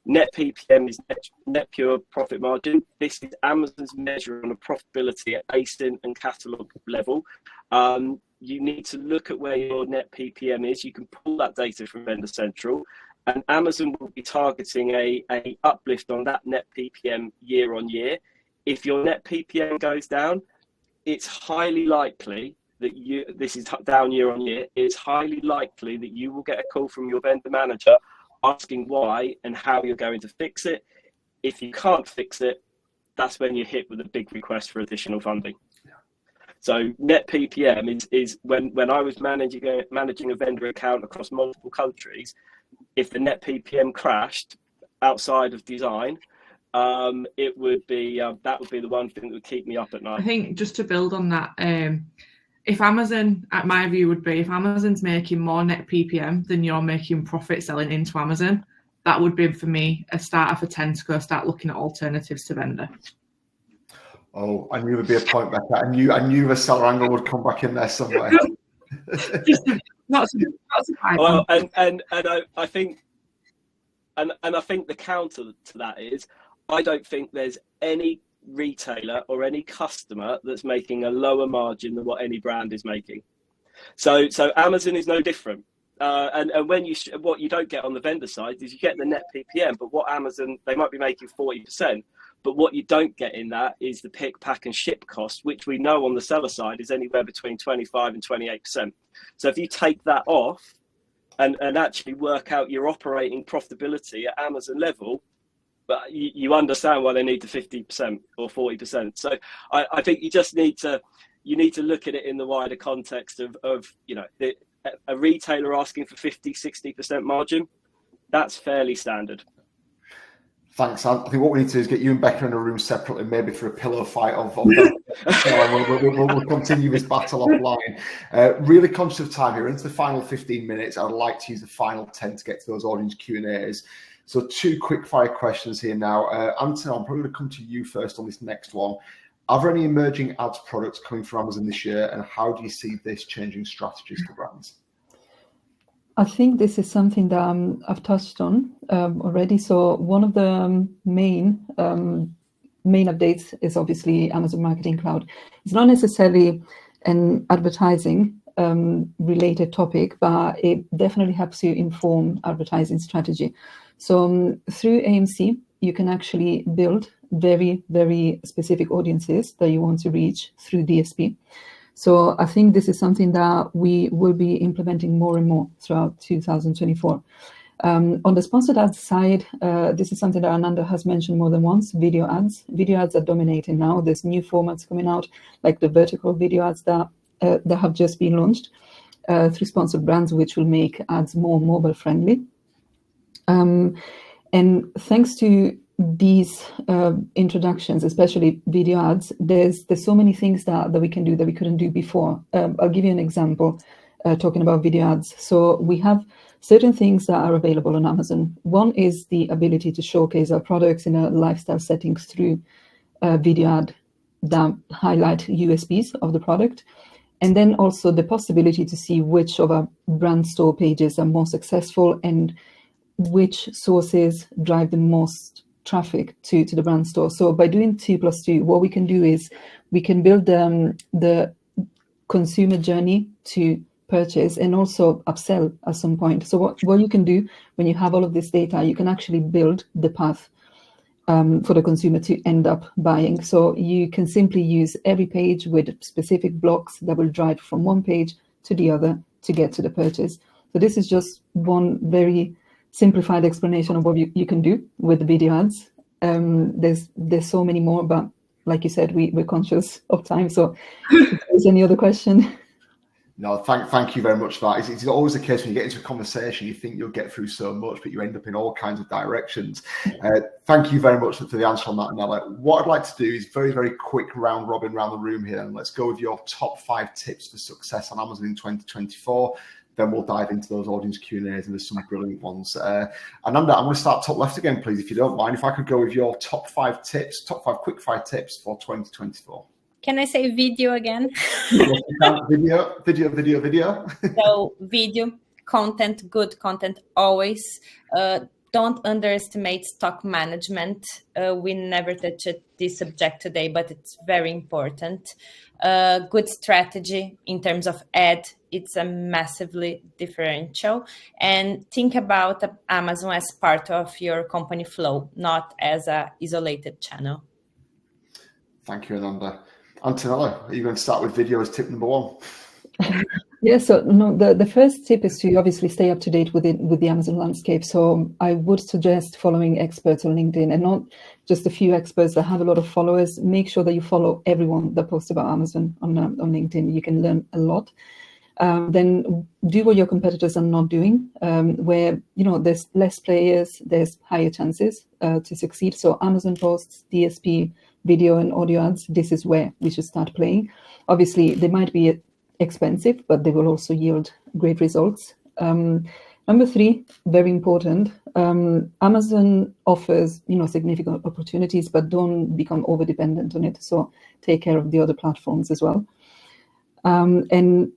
Net PPM is net pure profit margin. This is Amazon's measure on a profitability at ASIN and catalogue level. You need to look at where your net PPM is. You can pull that data from Vendor Central, and Amazon will be targeting a uplift on that net PPM year on year. If your net PPM goes down, it's highly likely that this is down year on year. It's highly likely that you will get a call from your vendor manager asking why and how you're going to fix it. If you can't fix it, that's when you're hit with a big request for additional funding. So net PPM is when I was managing a vendor account across multiple countries, if the net PPM crashed outside of design, it would be that would be the one thing that would keep me up at night. I think just to build on that, if Amazon, at my view, would be if Amazon's making more net PPM than you're making profit selling into Amazon, that would be for me a starter for 10 to go start looking at alternatives to vendor. Oh, I knew there'd be a point, Becca. I knew the seller angle would come back in there somewhere. Not well, and I think the counter to that is, I don't think there's any retailer or any customer that's making a lower margin than what any brand is making. So Amazon is no different. And when what you don't get on the vendor side is you get the net PPM, but what Amazon, they might be making 40%, but what you don't get in that is the pick, pack and ship cost, which we know on the seller side is anywhere between 25 and 28%. So if you take that off and actually work out your operating profitability at Amazon level, but you understand why they need the 50% or 40%. So I think you just need to look at it in the wider context of a retailer asking for 50, 60% margin. That's fairly standard. Thanks, Ant. I think what we need to do is get you and Becca in a room separately, maybe for a pillow fight of we'll continue this battle offline. Really conscious of time here. Into the final 15 minutes, I'd like to use the final 10 to get to those audience Q&As. So 2 quick fire questions here now. Antonella, I'm probably going to come to you first on this next one. Are there any emerging ads products coming from Amazon this year, and how do you see this changing strategies for brands? I think this is something that I've touched on already. So one of the main updates is obviously Amazon Marketing Cloud. It's not necessarily an advertising related topic, but it definitely helps you inform advertising strategy. So through AMC, you can actually build very, very specific audiences that you want to reach through DSP. So I think this is something that we will be implementing more and more throughout 2024. On the sponsored ads side, this is something that Ananda has mentioned more than once, video ads. Video ads are dominating now. There's new formats coming out, like the vertical video ads that have just been launched through sponsored brands, which will make ads more mobile friendly. And thanks to these introductions, especially video ads, there's so many things that we can do that we couldn't do before. I'll give you an example talking about video ads. So we have certain things that are available on Amazon. One is the ability to showcase our products in a lifestyle setting through video ad that highlight USPs of the product. And then also the possibility to see which of our brand store pages are more successful and which sources drive the most traffic to the brand store. So by doing 2+2, what we can do is we can build the consumer journey to purchase and also upsell at some point. So what you can do when you have all of this data, you can actually build the path for the consumer to end up buying. So you can simply use every page with specific blocks that will drive from one page to the other to get to the purchase. So this is just one very simplified explanation of what you can do with the video ads. There's so many more, but like you said, we're conscious of time. So if there's any other question? No, thank you very much for that. It's always the case when you get into a conversation, you think you'll get through so much, but you end up in all kinds of directions. Thank you very much for the answer on that, Ananda. What I'd like to do is very, very quick round robin around the room here, and let's go with your top 5 tips for success on Amazon in 2024. Then we'll dive into those audience Q&As, and there's some brilliant ones. Ananda, I'm going to start top left again, please, if you don't mind. If I could go with your top 5 tips, top 5 quick fire tips for 2024. Can I say video again? Video. So video, content, good content always. Don't underestimate stock management. We never touched this subject today, but it's very important. Good strategy in terms of ad, it's a massively differential. And think about Amazon as part of your company flow, not as an isolated channel. Thank you, Ananda. Antonella, are you going to start with video as tip number 1? Yeah, so no, the first tip is to obviously stay up to date with the Amazon landscape. So I would suggest following experts on LinkedIn, and not just a few experts that have a lot of followers. Make sure that you follow everyone that posts about Amazon on LinkedIn. You can learn a lot. Then do what your competitors are not doing, where there's less players, there's higher chances to succeed. So Amazon posts, DSP, video and audio ads, this is where we should start playing. Obviously, they might be expensive, but they will also yield great results. Number 3, very important. Amazon offers significant opportunities, but don't become over dependent on it. So take care of the other platforms as well. And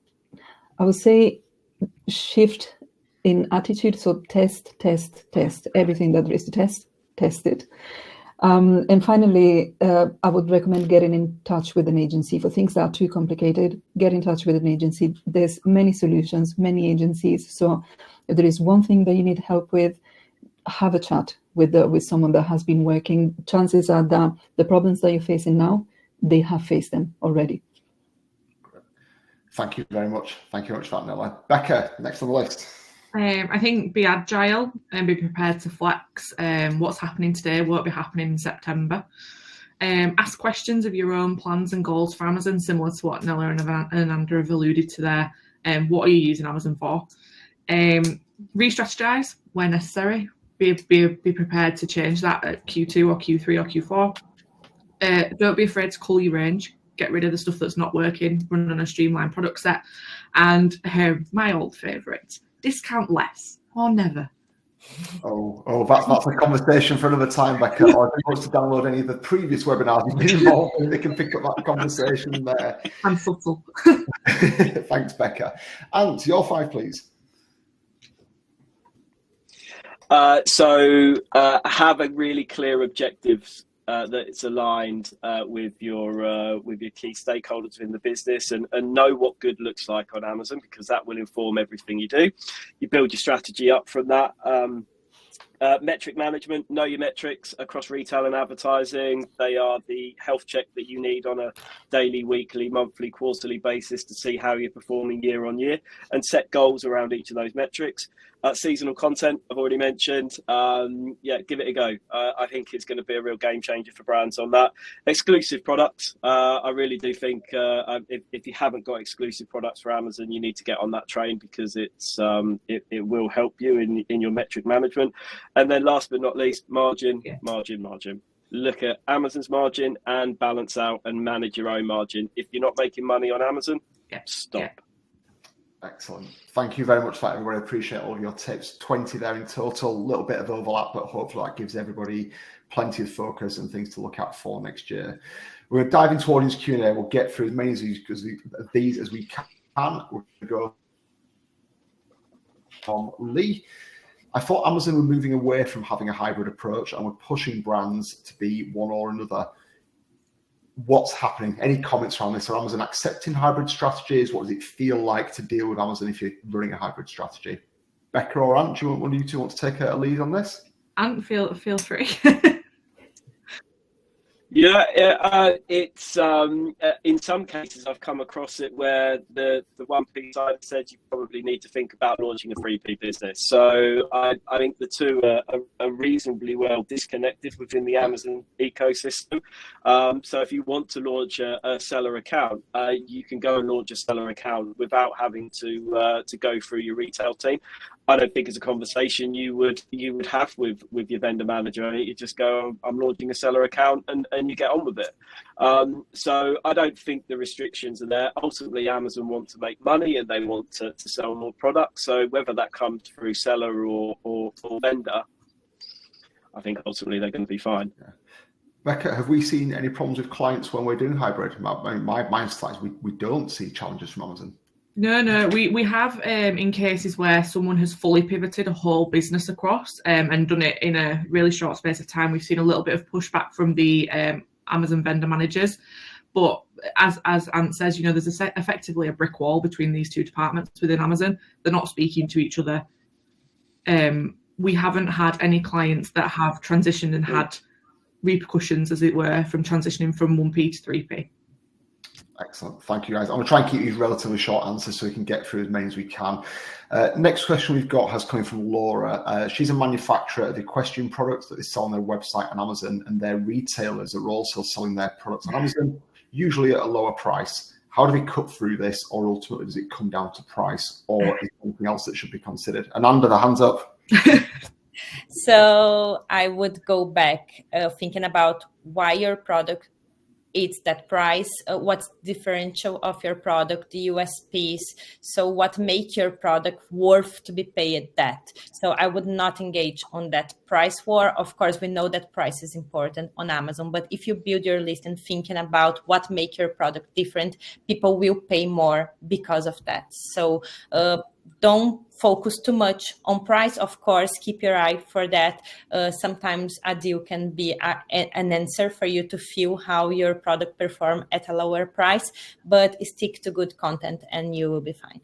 I would say shift in attitude. So test everything that there is to test it. And finally, I would recommend getting in touch with an agency. For things that are too complicated, get in touch with an agency. There's many solutions, many agencies. So if there is one thing that you need help with, have a chat with someone that has been working. Chances are that the problems that you're facing now, they have faced them already. Thank you very much. Thank you very much for that, Nella. Becca, next on the list. I think be agile and be prepared to flex. What's happening today won't be happening in September. Ask questions of your own plans and goals for Amazon, similar to what Nella and Ananda have alluded to there. What are you using Amazon for? Re-strategize where necessary. be prepared to change that at Q2 or Q3 or Q4. Don't be afraid to cull your range. Get rid of the stuff that's not working. Run on a streamlined product set. And my old favourite, discount less or never. That's a conversation for another time, Becca. Or if you want to download any of the previous webinars you've been involved in, they can pick up that conversation there. I'm subtle. Thanks, Becca. Ant, your 5, please. So have a really clear objectives that it's aligned with your key stakeholders in the business, and know what good looks like on Amazon, because that will inform everything you do. You build your strategy up from that. Metric management, know your metrics across retail and advertising. They are the health check that you need on a daily, weekly, monthly, quarterly basis to see how you're performing year on year, and set goals around each of those metrics. Seasonal content, I've already mentioned. Give it a go. I think it's going to be a real game changer for brands on that. Exclusive products. I really do think if you haven't got exclusive products for Amazon, you need to get on that train, because it will help you in your metric management. And then last but not least, margin. Look at Amazon's margin and balance out and manage your own margin. If you're not making money on Amazon, stop. Yeah. Excellent. Thank you very much for that, everybody. I appreciate all of your tips. 20 there in total, a little bit of overlap, but hopefully that gives everybody plenty of focus and things to look out for next year. We're going to dive into audience Q&A. We'll get through as many of these as we can. We're going to go from Lee. I thought Amazon were moving away from having a hybrid approach and were pushing brands to be one or another. What's happening? Any comments around this? Are Amazon accepting hybrid strategies? What does it feel like to deal with Amazon if you're running a hybrid strategy? Becca or Ant, do one of you two want to take a lead on this? Ant, feel free. It's in some cases I've come across it where the 1P side said you probably need to think about launching a 3P business. So I think the two are reasonably well disconnected within the Amazon ecosystem. So if you want to launch a seller account, you can go and launch a seller account without having to go through your retail team. I don't think it's a conversation you would have with your vendor manager. You just go, I'm launching a seller account, and you get on with it. So I don't think the restrictions are there. Ultimately, Amazon want to make money and they want to sell more products. So whether that comes through seller or vendor, I think ultimately they're going to be fine. Yeah. Becca, have we seen any problems with clients when we're doing hybrid? My insight is we don't see challenges from Amazon. No, we have in cases where someone has fully pivoted a whole business across and done it in a really short space of time. We've seen a little bit of pushback from the Amazon vendor managers, but as Ant says, there's effectively a brick wall between these two departments within Amazon. They're not speaking to each other. We haven't had any clients that have transitioned and had repercussions, as it were, from transitioning from 1P to 3P. Excellent. Thank you, guys. I'm going to try and keep these relatively short answers so we can get through as many as we can. Next question we've got has come from Laura. She's a manufacturer of equestrian products that they sell on their website on Amazon, and their retailers are also selling their products on Amazon, usually at a lower price. How do we cut through this, or ultimately does it come down to price, or is there anything else that should be considered? Ananda, the hands up. So I would go back thinking about why your product it's that price, what's differential of your product, the USPs. So what make your product worth to be paid that? So I would not engage on that price war. Of course, we know that price is important on Amazon, but if you build your list and thinking about what make your product different, people will pay more because of that. So don't focus too much on price. Of course, keep your eye for that. Sometimes a deal can be an answer for you to feel how your product perform at a lower price, but stick to good content and you will be fine.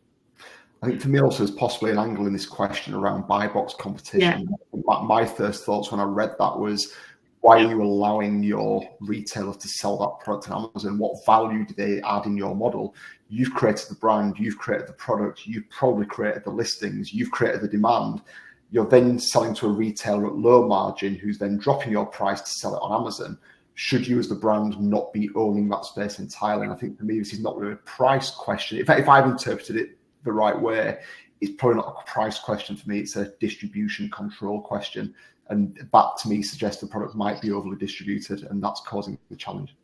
I think for me also there's possibly an angle in this question around buy box competition. Yeah. My first thoughts when I read that was, why are you allowing your retailer to sell that product on Amazon? What value do they add in your model? You've created the brand, you've created the product, you've probably created the listings, you've created the demand. You're then selling to a retailer at low margin who's then dropping your price to sell it on Amazon. Should you as the brand not be owning that space entirely? And I think for me, this is not really a price question. If I've interpreted it the right way, it's probably not a price question for me. It's a distribution control question. And that, to me, suggests the product might be overly distributed, and that's causing the challenge.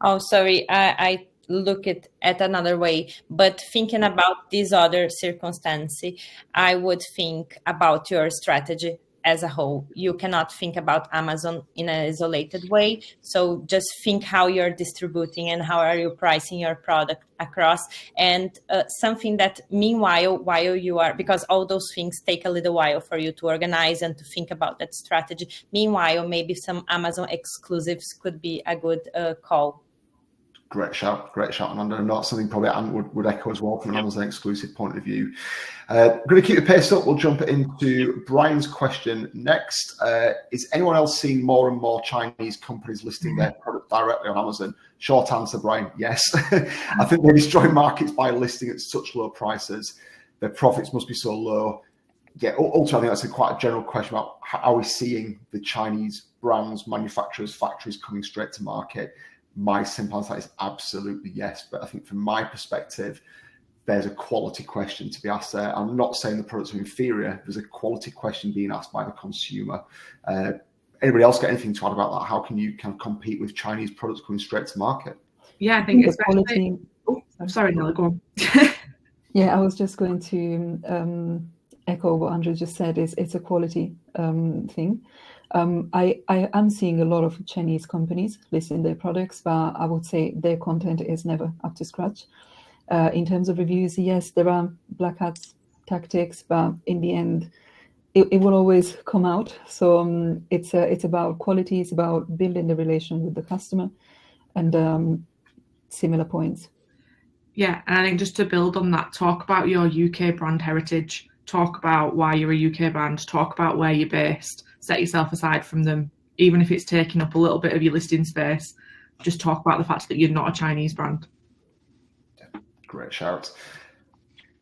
Oh, sorry, I look at another way, but thinking about this other circumstance, I would think about your strategy as a whole. You cannot think about Amazon in an isolated way. So just think how you're distributing and how are you pricing your product across. And something that meanwhile, while you are, because all those things take a little while for you to organize and to think about that strategy. Meanwhile, maybe some Amazon exclusives could be a good call. Great shout, Ananda. And not something probably Ant would echo as well from an Amazon exclusive point of view. I'm going to keep the pace up. We'll jump into Brian's question next. Is anyone else seeing more and more Chinese companies listing their product directly on Amazon? Short answer, Brian, yes. I think they destroy markets by listing at such low prices. Their profits must be so low. Yeah, ultimately, I think that's quite a general question about how are we seeing the Chinese brands, manufacturers, factories coming straight to market. My simple answer is absolutely yes. But I think from my perspective, there's a quality question to be asked there. I'm not saying the products are inferior. There's a quality question being asked by the consumer. Anybody else got anything to add about that? How can you kind of compete with Chinese products coming straight to market? Yeah, I think the especially... quality. Oh, I'm sorry, Nella, go on. Yeah, I was just going to echo what Andrew just said. It's a quality thing. I am seeing a lot of Chinese companies listing their products, but I would say their content is never up to scratch. In terms of reviews, yes, there are black hats tactics, but in the end, it will always come out. So it's about quality, it's about building the relation with the customer, and similar points. Yeah, and I think just to build on that, talk about your UK brand heritage, talk about why you're a UK brand, talk about where you're based, set yourself aside from them, even if it's taking up a little bit of your listing space. Just talk about the fact that you're not a Chinese brand. Great shout.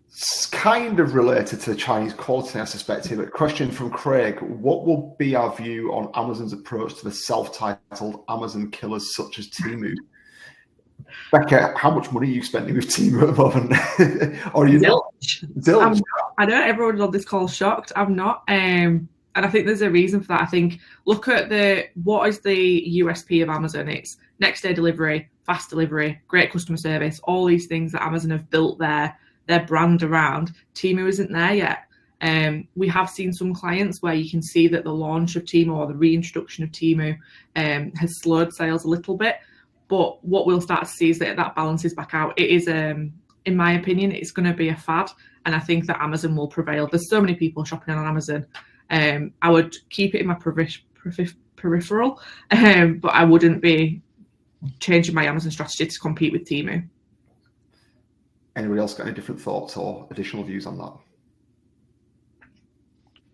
It's kind of related to Chinese quality, I suspect here, but question from Craig. What will be our view on Amazon's approach to the self-titled Amazon killers such as Temu? Becca, how much money are you spending with Temu at the moment? Or are you not? Zilch. I know everyone on this call is shocked. I'm not. And I think there's a reason for that. I think, look at what is the USP of Amazon? It's next day delivery, fast delivery, great customer service, all these things that Amazon have built their brand around. Temu isn't there yet. We have seen some clients where you can see that the launch of Temu or the reintroduction of Temu has slowed sales a little bit. But what we'll start to see is that balances back out. It is, in my opinion, it's going to be a fad. And I think that Amazon will prevail. There's so many people shopping on Amazon. I would keep it in my peripheral, but I wouldn't be changing my Amazon strategy to compete with Temu. Anybody else got any different thoughts or additional views on that?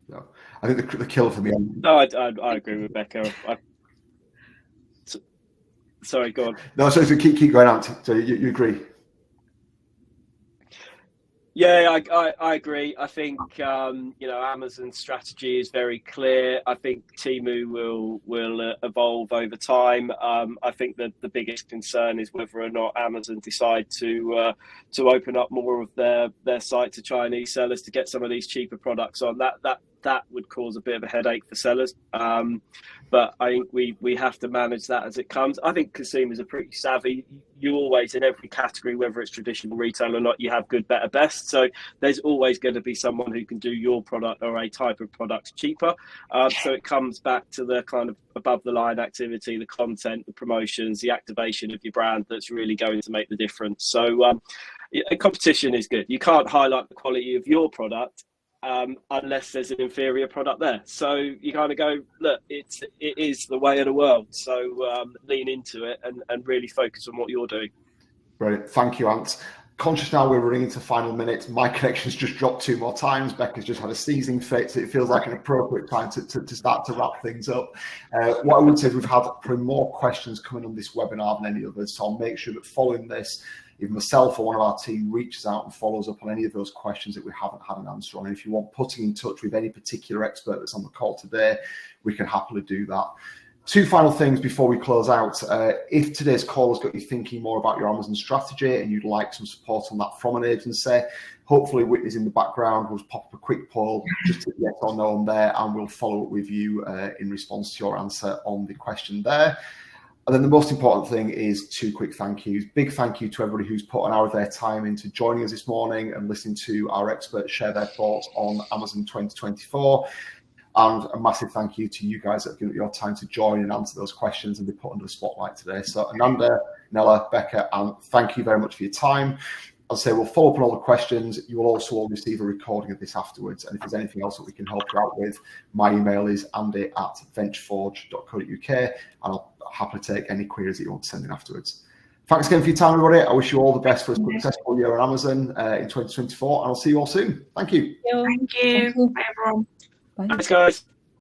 No. I think the killer for me... No, I agree with Becca. Sorry, go on. No, so keep going on. So you agree? Yeah, I agree. I think Amazon's strategy is very clear. I think Temu will evolve over time. I think that the biggest concern is whether or not Amazon decide to open up more of their site to Chinese sellers to get some of these cheaper products on. That would cause a bit of a headache for sellers. But I think we have to manage that as it comes. I think consumers are pretty savvy. You always, in every category, whether it's traditional retail or not, you have good, better, best. So there's always going to be someone who can do your product or a type of product cheaper. So it comes back to the kind of above the line activity, the content, the promotions, the activation of your brand that's really going to make the difference. So competition is good. You can't highlight the quality of your product unless there's an inferior product there. So you kind of go, look, it is the way of the world. So lean into it and really focus on what you're doing. Brilliant. Thank you, Ant. Conscious now we're running into final minutes. My connection's just dropped 2 more times. Becca's just had a sneezing fit, so it feels like an appropriate time to start to wrap things up. What I would say is we've had probably more questions coming on this webinar than any others, so I'll make sure that following this, if myself or one of our team reaches out and follows up on any of those questions that we haven't had an answer on. And if you want putting in touch with any particular expert that's on the call today, we can happily do that. Two final things before we close out. If today's call has got you thinking more about your Amazon strategy and you'd like some support on that from an agency, hopefully Whitney's in the background. We'll pop up a quick poll, just to yes or no on there, and we'll follow up with you in response to your answer on the question there. And then the most important thing is two quick thank yous. Big thank you to everybody who's put an hour of their time into joining us this morning and listening to our experts share their thoughts on Amazon 2024. And a massive thank you to you guys that have given your time to join and answer those questions and be put under the spotlight today. So Ananda, Nella, Becca, and thank you very much for your time. I'll say we'll follow up on all the questions. You will also all receive a recording of this afterwards. And if there's anything else that we can help you out with, my email is andy@ventureforge.co.uk, and I'll happily take any queries that you want to send in afterwards. Thanks again for your time, everybody. I wish you all the best for a successful year on Amazon in 2024, and I'll see you all soon. Thank you. Thank you. Bye, everyone. Bye. Thanks, guys.